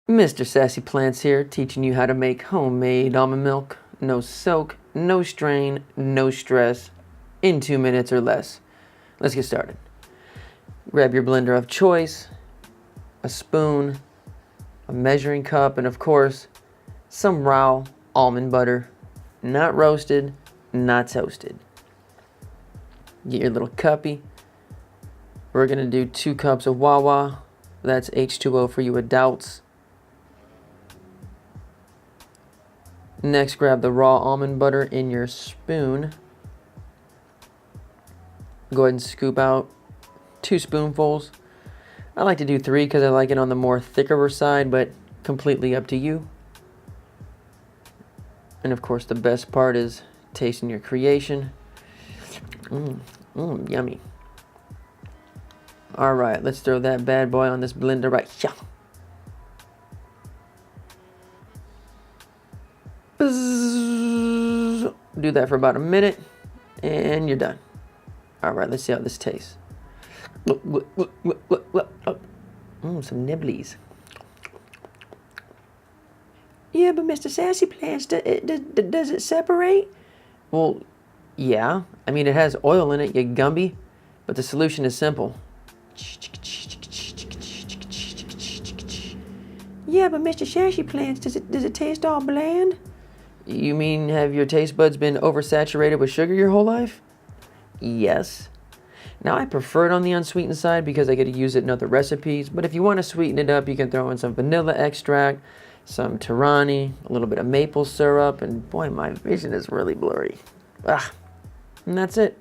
Mr. Sassy Plants here, teaching you how to make homemade almond milk. No soak, no strain, no stress, in 2 minutes or less. Let's get started. Grab your blender of choice, a spoon, a measuring cup, and of course, some raw almond butter. Not roasted, not toasted. Get your little cuppy. We're gonna do 2 cups of Wawa. That's H2O for you adults. Next, grab the raw almond butter in your spoon. Go ahead and scoop out 2 spoonfuls. I like to do 3 because I like it on the more thicker side, but completely up to you. And of course, the best part is tasting your creation. Yummy. All right, let's throw that bad boy on this blender right here. Do that for about a minute, and you're done. All right, let's see how this tastes. Some nibblies. Yeah, but Mr. Sassy Plants, does it separate? Well, yeah. I mean, it has oil in it, you Gumby. But the solution is simple. Yeah, but Mr. Sassy Plants, does it taste all bland? You mean have your taste buds been oversaturated with sugar your whole life? Yes. Now, I prefer it on the unsweetened side because I get to use it in other recipes, but if you want to sweeten it up, you can throw in some vanilla extract, some Tirani, a little bit of maple syrup, and boy, my vision is really blurry. And that's it.